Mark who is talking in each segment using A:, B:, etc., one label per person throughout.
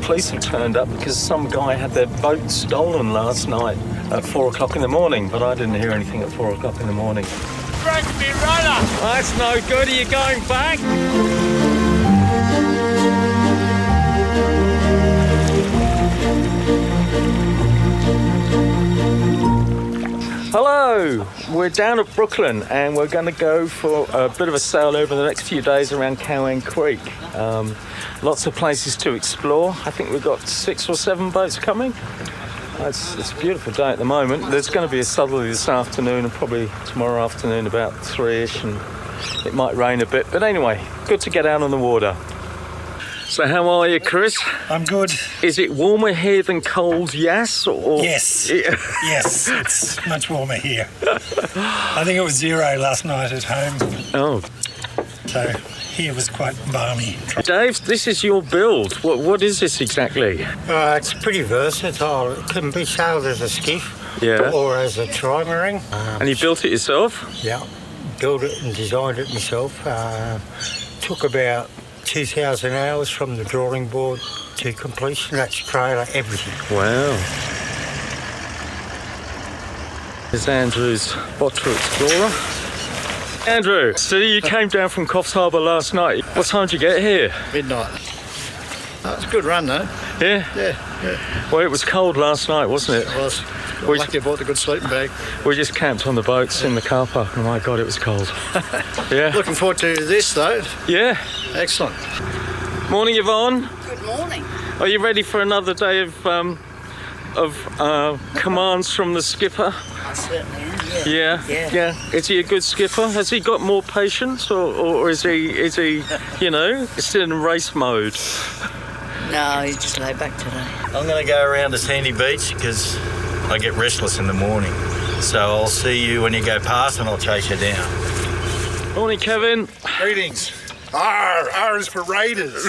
A: police have turned up because some guy had their boat stolen last night at 4 o'clock in the morning, but I didn't hear anything at 4 o'clock in the morning.
B: Rugby runner!
A: That's no good. Are you going back? Hello, we're down at Brooklyn and we're going to go for a bit of a sail over the next few days around Cowan Creek. Lots of places to explore. I think we've got 6 or 7 boats coming. It's a beautiful day at the moment. There's going to be a southerly this afternoon and probably tomorrow afternoon about 3ish, and it might rain a bit. But anyway, good to get out on the water. So how are you, Chris?
C: I'm good.
A: Is it warmer here than cold Yass? Or...
C: Yes. Yes, it's much warmer here. I think it was 0 last night at home.
A: Oh.
C: So here was quite balmy.
A: Dave, this is your build. What is this exactly?
D: It's pretty versatile. It can be sailed as a skiff,
A: Yeah.
D: or as a trimaran.
A: And you built it yourself?
D: Yeah, built it and designed it myself. Took about 2,000 hours from the drawing board to completion. That's trailer, everything.
A: Wow. There's Andrew's Botra Explorer. Andrew, so you came down from Coffs Harbour last night. What time did you get here?
E: Midnight. That was a good run, though.
A: Yeah?
E: Yeah.
A: Well, it was cold last night, wasn't it?
E: It was.
A: We-
E: Lucky I bought a good sleeping bag.
A: We just camped on the boats in the car park, and my God, it was cold. Yeah.
E: Looking forward to this, though.
A: Yeah.
E: Excellent.
A: Morning, Yvonne.
F: Good morning.
A: Are you ready for another day of commands from the skipper?
F: I certainly am,
A: Yeah. Is he a good skipper? Has he got more patience, or is he still in race mode?
F: No, he's just laid back today.
G: I'm going to go around to Sandy Beach because I get restless in the morning. So I'll see you when you go past and I'll chase you down.
A: Morning, Kevin.
H: Greetings. R is for Raiders.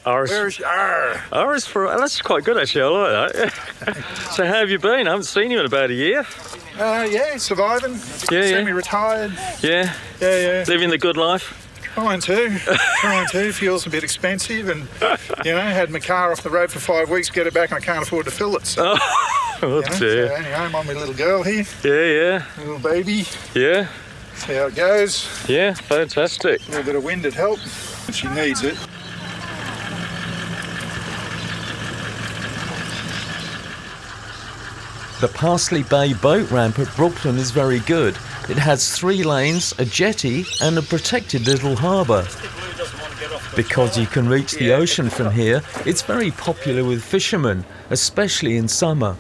H: Where's R?
A: R is for... That's quite good, actually. I like that. So how have you been? I haven't seen you in about a year.
H: Yeah, surviving.
A: Yeah.
H: Semi-retired.
A: Yeah.
H: Yeah.
A: Living the good life.
H: Trying to. Fuel's a bit expensive, and had my car off the road for 5 weeks to get it back, and I can't afford to fill it. So,
A: Oh dear.
H: So anyway, I'm on my little girl here.
A: Yeah.
H: Little baby.
A: Yeah.
H: See how it goes.
A: Yeah. Fantastic.
H: A little bit of wind would help. She needs it.
I: The Parsley Bay boat ramp at Brooklyn is very good. It has 3 lanes, a jetty and a protected little harbour. Because you can reach the ocean from here, it's very popular with fishermen, especially in summer.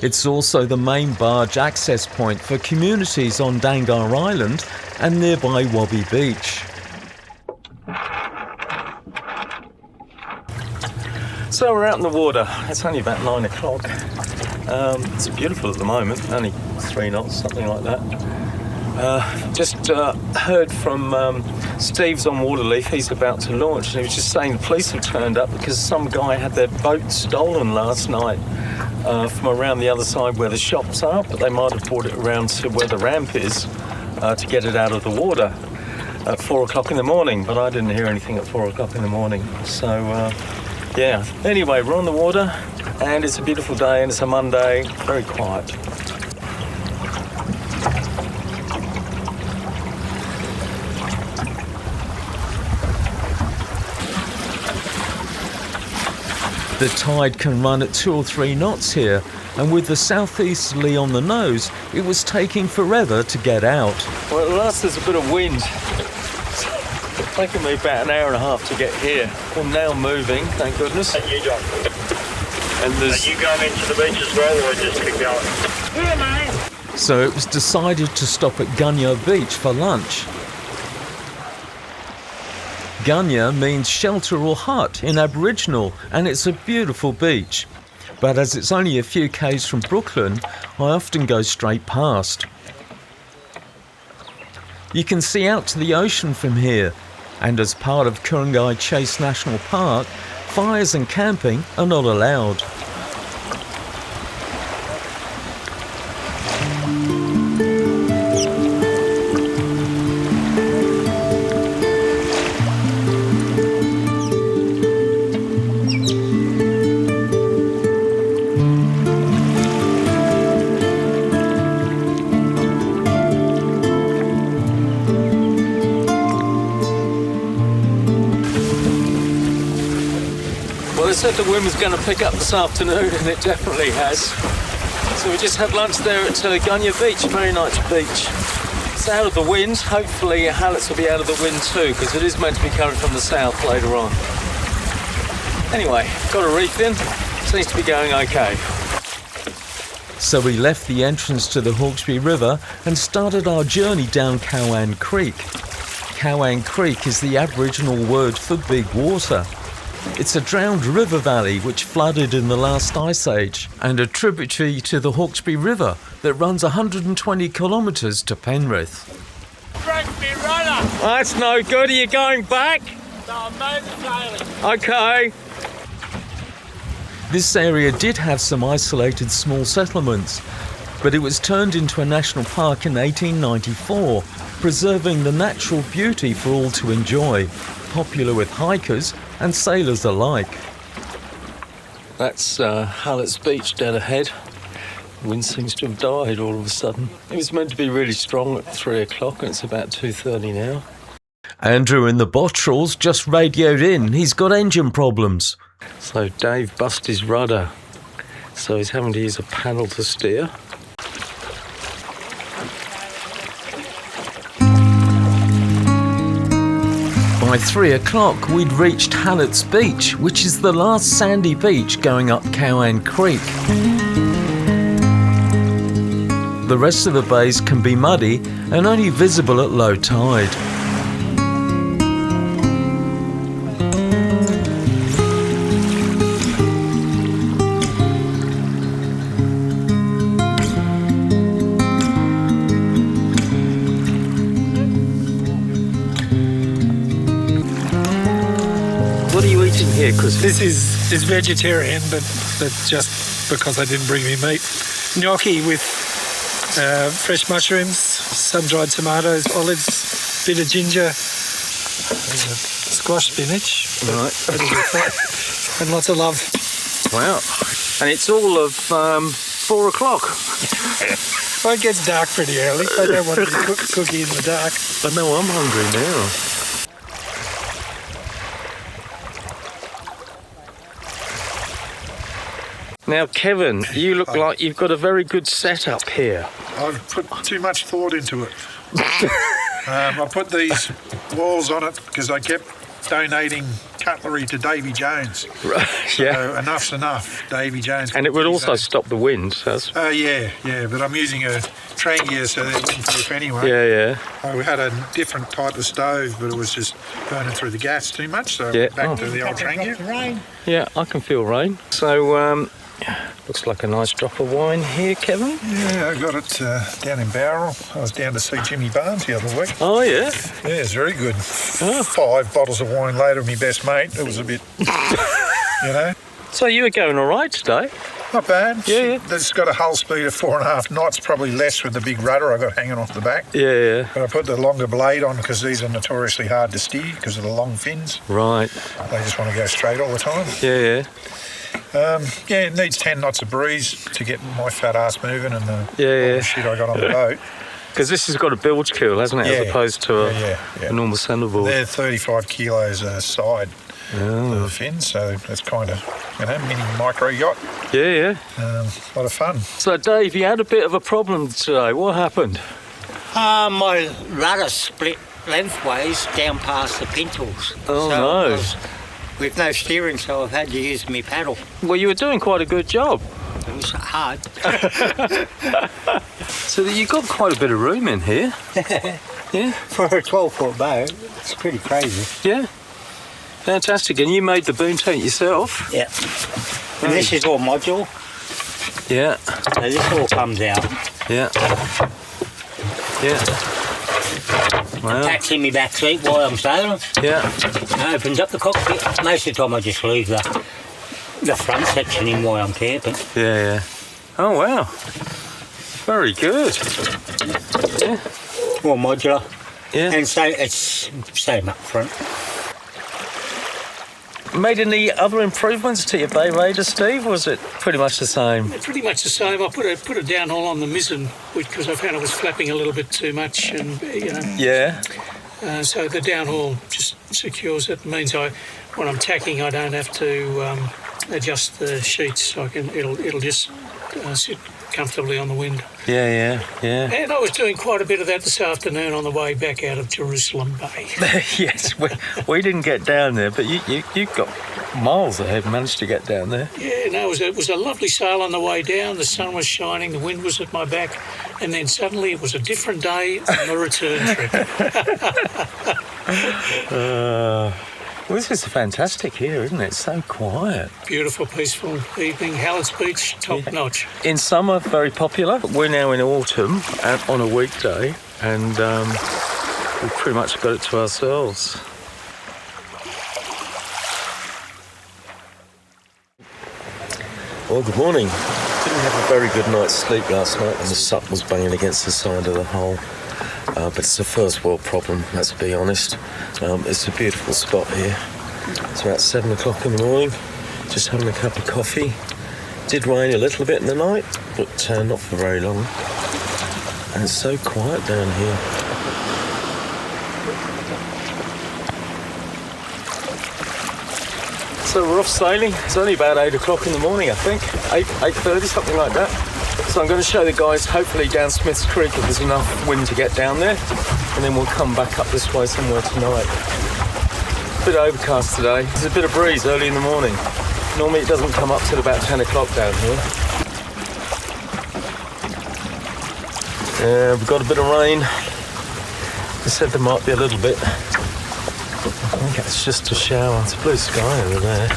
I: It's also the main barge access point for communities on Dangar Island and nearby Wabi Beach.
A: So we're out in the water. It's only about 9 o'clock. It's beautiful at the moment, only 3 knots, something like that. Just heard from Steve's on Waterleaf. He's about to launch, and he was just saying the police have turned up because some guy had their boat stolen last night from around the other side where the shops are, but they might have brought it around to where the ramp is to get it out of the water at 4 o'clock in the morning, but I didn't hear anything at 4 o'clock in the morning. So, yeah. Anyway, we're on the water, and it's a beautiful day, and it's a Monday, very quiet.
I: The tide can run at 2 or 3 knots here, and with the southeasterly on the nose, it was taking forever to get out.
A: Well, at last there's a bit of wind. It's taken me about an hour and a half to get here. Well, now moving, thank goodness.
G: And you, John?
A: And there's...
G: Are you going into the beach as well, or just keep going?
F: Yeah, mate.
I: So it was decided to stop at Gunya Beach for lunch. Gunya means shelter or hut in Aboriginal, and it's a beautiful beach. But as it's only a few k's from Brooklyn, I often go straight past. You can see out to the ocean from here, and as part of Ku-ring-gai Chase National Park, fires and camping are not allowed.
A: Well, they said the wind was going to pick up this afternoon, and it definitely has. So we just had lunch there at Dinghy Beach, very nice beach. It's out of the wind. Hopefully Hallett's will be out of the wind too, because it is meant to be coming from the south later on. Anyway, got a reef in. Seems to be going okay.
I: So we left the entrance to the Hawkesbury River and started our journey down Cowan Creek. Cowan Creek is the Aboriginal word for big water. It's a drowned river valley which flooded in the last ice age and a tributary to the Hawkesbury River that runs 120 kilometres to Penrith.
B: Break me rudder.
A: That's no good. Are you going back?
B: No, I'm motor-sailing.
A: Okay.
I: This area did have some isolated small settlements, but it was turned into a national park in 1894, preserving the natural beauty for all to enjoy, popular with hikers and sailors alike.
A: That's Hallett's Beach dead ahead. The wind seems to have died all of a sudden. It was meant to be really strong at 3 o'clock and it's about 2:30 now.
I: Andrew in the Bottrells just radioed in. He's got engine problems.
A: So Dave bust his rudder. So he's having to use a paddle to steer.
I: By 3 o'clock, we'd reached Hallett's Beach, which is the last sandy beach going up Cowan Creek. The rest of the bays can be muddy and only visible at low tide.
A: What are you eating here? Because
C: This is vegetarian, but just because I didn't bring me meat. Gnocchi with fresh mushrooms, sun-dried tomatoes, olives, bit of ginger, squash spinach,
A: right.
C: and lots of love.
A: Wow. And it's all of 4 o'clock.
C: Well, it gets dark pretty early. I don't want to be cookie in the dark.
A: I know I'm hungry now. Now, Kevin, you look like you've got a very good setup here.
H: I've put too much thought into it. I put these walls on it because I kept donating cutlery to Davy Jones.
A: Right, yeah.
H: So enough's enough, Davy Jones.
A: And it would also stop the wind. So that's...
H: Yeah, but I'm using a train gear, so they're windproof anyway.
A: Yeah.
H: I had a different type of stove, but it was just burning through the gas too much, so
A: Yeah.
H: back to the old train gear.
A: Yeah, I can feel rain. So, looks like a nice drop of wine here, Kevin.
H: Yeah, I got it down in Bowral. I was down to see Jimmy Barnes the other week.
A: Oh, yeah?
H: Yeah, it's very good.
A: Oh.
H: 5 bottles of wine later, my best mate. It was a bit,
A: So you were going all right today?
H: Not bad.
A: Yeah.
H: It's got a hull speed of 4.5 knots, probably less with the big rudder I got hanging off the back.
A: Yeah.
H: But I put the longer blade on because these are notoriously hard to steer because of the long fins.
A: Right.
H: They just want to go straight all the time.
A: Yeah.
H: It needs 10 knots of breeze to get my fat ass moving and the
A: Yeah.
H: all the shit I got on the boat.
A: Because this has got a bilge keel, hasn't it?
H: Yeah.
A: As opposed to a normal centerboard.
H: They're 35 kilos a side of the fins, so it's kind of, mini micro yacht.
A: Yeah.
H: A lot of fun.
A: So, Dave, you had a bit of a problem today. What happened?
J: My rudder split lengthways down past the pintles.
A: Oh,
J: so
A: no.
J: I was with no steering, so I've had to use my paddle.
A: Well, you were doing quite a good job.
J: It was hard.
A: So that you got quite a bit of room in here. Yeah.
J: For a 12-foot boat, it's pretty crazy.
A: Yeah. Fantastic. And you made the boom tent yourself?
J: Yeah. And this is all module,
A: Yeah.
J: so this all comes out.
A: Yeah. Wow.
J: Packs in my back seat while I'm sailing.
A: Yeah.
J: It opens up the cockpit. Most of the time I just leave the front section in while I'm camping.
A: Yeah. Oh, wow. Very good. Yeah.
J: More modular.
A: Yeah.
J: And so it's same up front.
A: Made any other improvements to your Bay Raider, Steve? Or was it pretty much the same?
K: Pretty much the same. I put a downhole on the mizzen because I found it was flapping a little bit too much, and
A: Yeah.
C: So the downhaul just secures it. It means when I'm tacking, I don't have to adjust the sheets. It'll just sit comfortably on the wind.
A: Yeah.
C: And I was doing quite a bit of that this afternoon on the way back out of Jerusalem Bay.
A: Yes, we didn't get down there, but you got miles ahead, managed to get down there.
C: Yeah, no, it was a lovely sail on the way down. The sun was shining, the wind was at my back, and then suddenly it was a different day on the return trip.
A: Well, this is fantastic here, isn't it? It's so quiet.
C: Beautiful, peaceful evening. Hallett's Beach, top notch.
A: In summer, very popular. We're now in autumn on a weekday, and we've pretty much got it to ourselves. Well, good morning. Didn't have a very good night's sleep last night, and the sup was banging against the side of the hull. But it's a first world problem, let's be honest. It's a beautiful spot here. It's about 7 o'clock in the morning, just having a cup of coffee. Did rain a little bit in the night, but not for very long. And it's so quiet down here. So we're off sailing. It's only about 8 o'clock in the morning, I think. 8:30, something like that. So I'm going to show the guys, hopefully down Smith's Creek, if there's enough wind to get down there. And then we'll come back up this way somewhere tonight. A bit overcast today. There's a bit of breeze early in the morning. Normally it doesn't come up till about 10 o'clock down here. Yeah, we've got a bit of rain. They said there might be a little bit. I think it's just a shower. It's blue sky over there.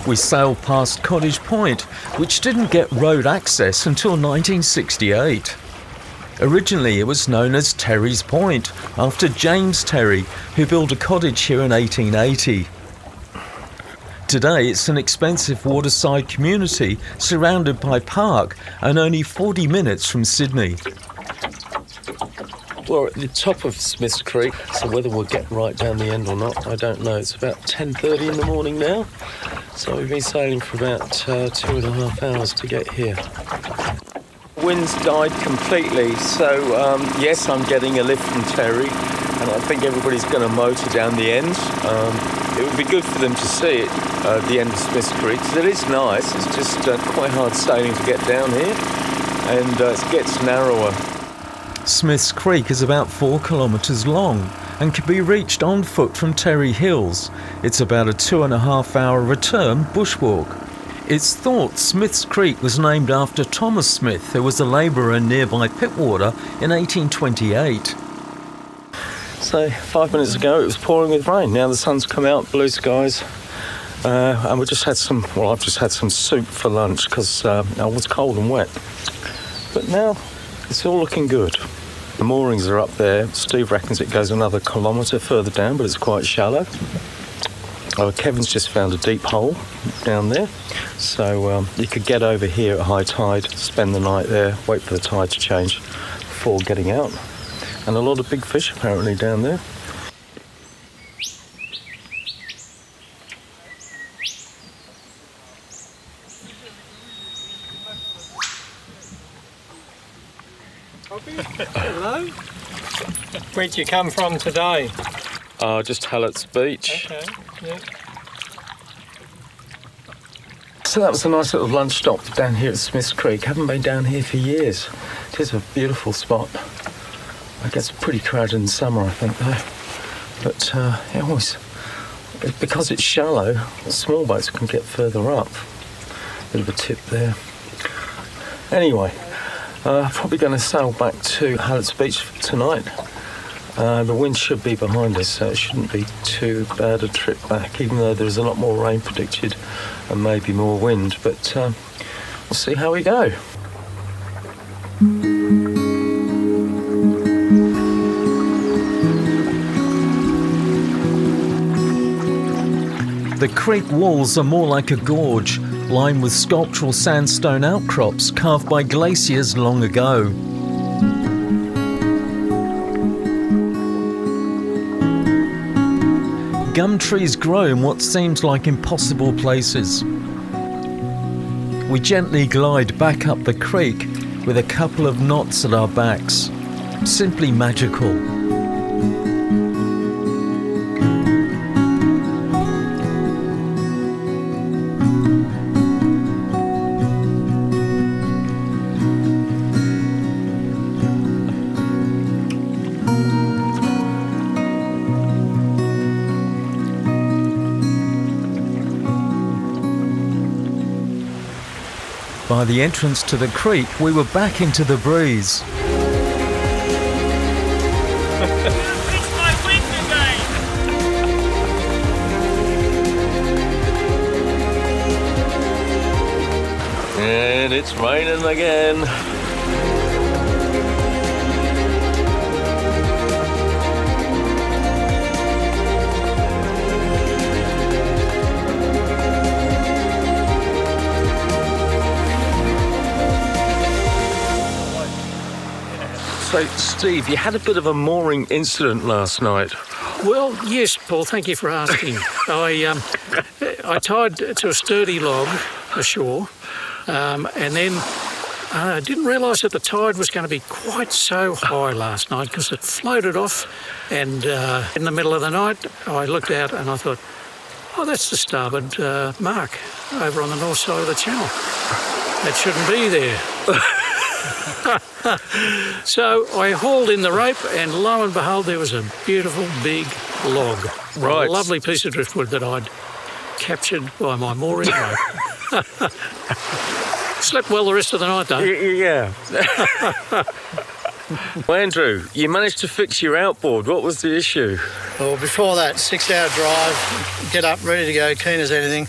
I: We sailed past Cottage Point, which didn't get road access until 1968. Originally it was known as Terry's Point, after James Terry, who built a cottage here in 1880. Today it's an expensive waterside community surrounded by park and only 40 minutes from Sydney.
A: We're at the top of Smith's Creek, so whether we'll get right down the end or not, I don't know. It's about 10:30 in the morning now, so we've been sailing for about 2.5 hours to get here. Wind's died completely, so yes, I'm getting a lift from Terry, and I think everybody's going to motor down the end. It would be good for them to see it, the end of Smith's Creek, because it is nice. It's just quite hard sailing to get down here, and it gets narrower.
I: Smith's Creek is about 4 kilometres long and can be reached on foot from Terry Hills. It's about a 2.5-hour return bushwalk. It's thought Smith's Creek was named after Thomas Smith, who was a labourer in nearby Pittwater in 1828.
A: So 5 minutes ago it was pouring with rain. Now the sun's come out, blue skies, and I've just had some soup for lunch because I was cold and wet. But now it's all looking good. The moorings are up there. Steve reckons it goes another kilometre further down, but it's quite shallow. Kevin's just found a deep hole down there, so you could get over here at high tide, spend the night there, wait for the tide to change before getting out. And a lot of big fish apparently down there.
K: Hello. Where'd you come from today?
A: Just Hallett's Beach.
K: Okay, yeah.
A: So that was a nice little lunch stop down here at Smith's Creek. Haven't been down here for years. It is a beautiful spot. It gets pretty crowded in summer, I think, though. But it always, because it's shallow, small boats can get further up. Bit of a tip there. Anyway, probably going to sail back to Hallett's Beach tonight. The wind should be behind us, so it shouldn't be too bad a trip back, even though there's a lot more rain predicted and maybe more wind. But we'll see how we go.
I: The creek walls are more like a gorge, lined with sculptural sandstone outcrops carved by glaciers long ago. Gum trees grow in what seems like impossible places. We gently glide back up the creek with a couple of knots at our backs. Simply magical. By the entrance to the creek, we were back into the breeze.
B: It's my winter day.
A: And it's raining again. So, Steve, you had a bit of a mooring incident last night.
C: Well, yes, Paul, thank you for asking. I tied to a sturdy log ashore, and then I didn't realise that the tide was going to be quite so high last night because it floated off, and in the middle of the night I looked out and I thought, oh, that's the starboard mark over on the north side of the channel. That shouldn't be there. So I hauled in the rope, and lo and behold, there was a beautiful big log.
A: Right.
C: A lovely piece of driftwood that I'd captured by my mooring rope. Slept well the rest of the night, though.
A: Yeah. Well, Andrew, you managed to fix your outboard. What was the issue?
E: Well, before that, 6-hour drive, get up, ready to go, keen as anything.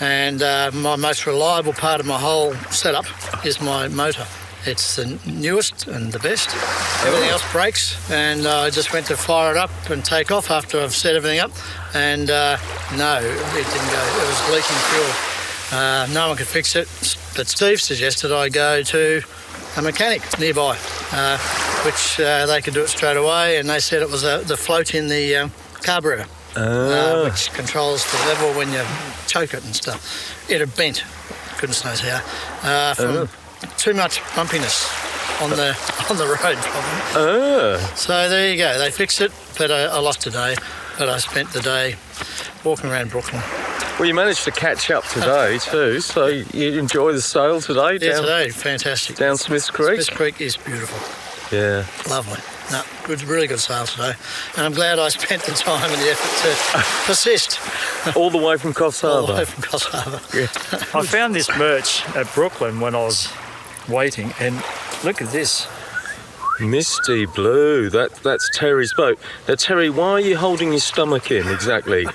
E: And my most reliable part of my whole setup is my motor. It's the newest and the best. Everything else breaks, and I just went to fire it up and take off after I've set everything up. And no, it didn't go. It was leaking fuel. No one could fix it, but Steve suggested I go to a mechanic nearby, which they could do it straight away, and they said it was the float in the carburetor, which controls the level when you choke it and stuff. It had bent, goodness knows how, from too much bumpiness on the road problem. So there you go, they fixed it, but I lost a day, but I spent the day walking around Brooklyn.
A: Well, you managed to catch up today too, so you enjoy the sail today?
E: Yeah, today, fantastic.
A: Down Smiths Creek?
E: Smiths Creek is beautiful.
A: Yeah.
E: Lovely. No, good, really good sail today. And I'm glad I spent the time and the effort to persist.
A: All the way from Coffs Harbour?
E: All the way from Coffs Harbour.
A: Yeah.
L: I found this merch at Brooklyn when I was waiting, and look at this.
A: Misty blue. That's Terry's boat. Now, Terry, why are you holding your stomach in exactly?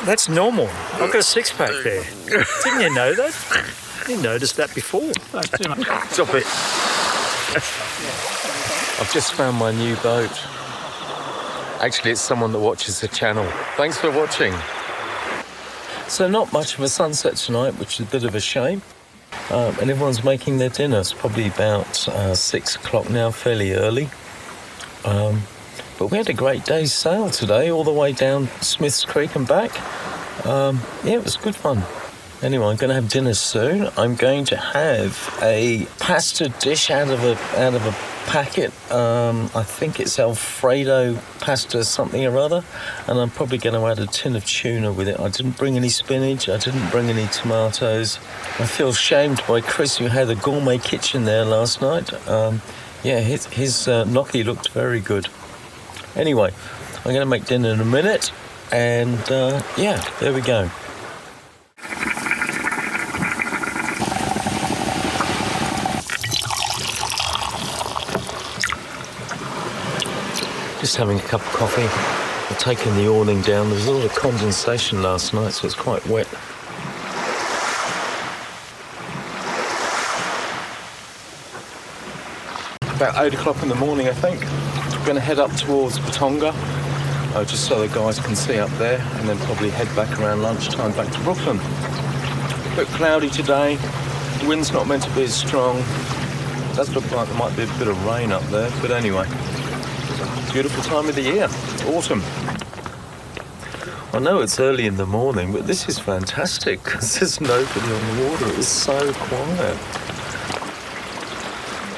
L: That's normal. I've got a six-pack there. Didn't you know that? You noticed that before.
A: Stop it. I've just found my new boat. Actually, it's someone that watches the channel. Thanks for watching. So not much of a sunset tonight, which is a bit of a shame. And everyone's making their dinner. It's probably about 6 o'clock now, fairly early. But we had a great day's sail today, all the way down Smiths Creek and back. Yeah, it was good fun. Anyway, I'm going to have dinner soon. I'm going to have a pasta dish out of a packet. I think it's Alfredo pasta something or other. And I'm probably going to add a tin of tuna with it. I didn't bring any spinach. I didn't bring any tomatoes. I feel shamed by Chris, who had a gourmet kitchen there last night. Yeah, his gnocchi looked very good. Anyway, I'm going to make dinner in a minute. And yeah, there we go. Just having a cup of coffee. I've taken the awning down. There was a lot of condensation last night, so it's quite wet. About 8 o'clock in the morning, I think. I'm going to head up towards Patonga, just so the guys can see up there, and then probably head back around lunchtime back to Brooklyn. A bit cloudy today. The wind's not meant to be as strong. It does look like there might be a bit of rain up there, but anyway. Beautiful time of the year, autumn. I know it's early in the morning, but this is fantastic because there's nobody on the water. It was so quiet.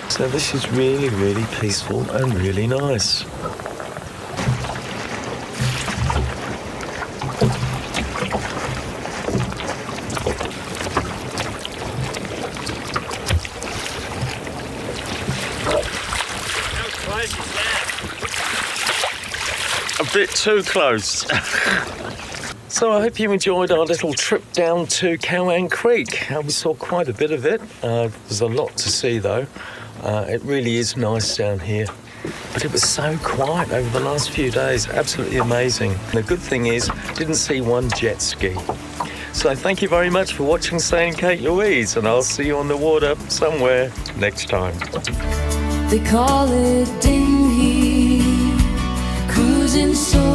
A: So this is really, really peaceful and really nice. A bit too close. So I hope you enjoyed our little trip down to Cowan Creek. We saw quite a bit of it. There's a lot to see though. It really is nice down here. But it was so quiet over the last few days. Absolutely amazing. The good thing is, didn't see one jet ski. So thank you very much for watching St. Kate Louise, and I'll see you on the water somewhere next time.
M: They call it Dinghy, cruising so